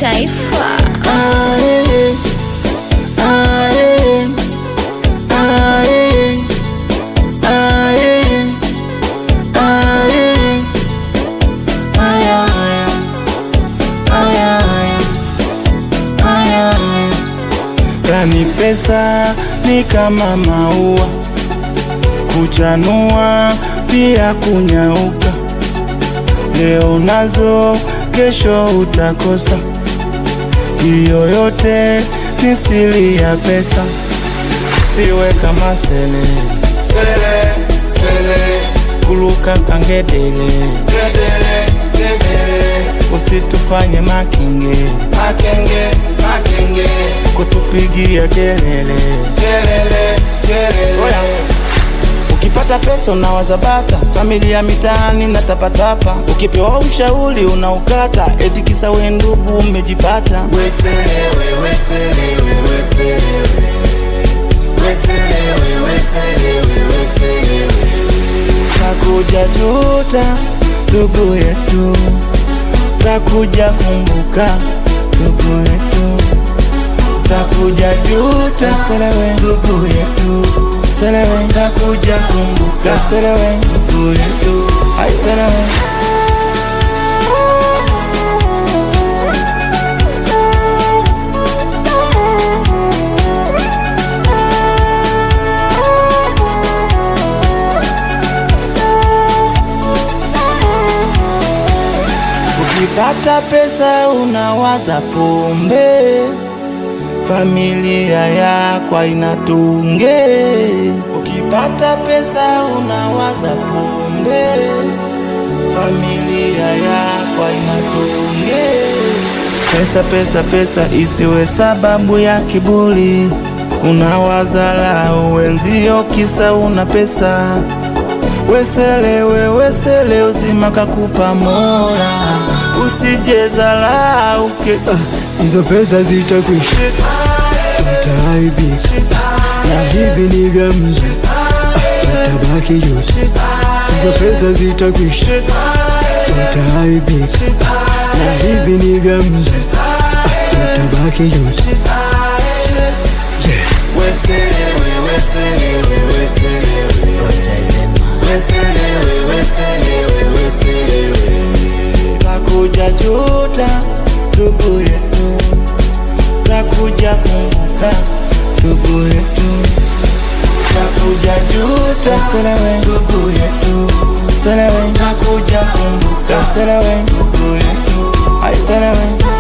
Taifa. Yani pesa ni kama maua, kuchanua pia kunyauka. Leo nazo, kesho utakosa. Hiyo yote ni siri ya pesa. Siwe kama sele, sele, sele, kuluka kangedele, gedele, gedele. Usitufanye makenge, makenge, makenge, kutupigia kelele, kelele, kelele. Oya, ukipata pesa unawaza bata, familia mitaani na tapatapa. Ukipewa ushauri unaukata, eti kisa we ndugu umejipata. Weselewe, weselewe, weselewe, weselewe, weselewe, weselewe. Takuja juta ndugu yetu, takuja kumbuka ndugu yetu, takuja juta selewe ndugu yetu, selewe takuja kumbuka selewe ndugu yetu, ai selewe. Ukipata pesa unawaza pombe, familia yako inatunge. Ukipata pesa unawaza pombe, familia yako inatunge. Pesa, pesa, pesa isiwe sababu ya kiburi. Unawaza lao wenzio kisa una pesa. Weselewe, wesele uzima kakupa Mola, usijezalauke. Hizo pesa zitakwisha, utaaibika, na hivi ni vya mzi, utabaki yote. Hizo pesa zitakwisha, utaaibika, na hivi ni vya mzi, utabaki yote. Weselewe, weselewe, weselewe, weselewe, weselewe, weselewe. Takuja juta ndugu yetu, takuja kumbuka ndugu yetu, takuja juta selewe ndugu yetu, selewe takuja kumbuka selewe ndugu yetu, ai selewe.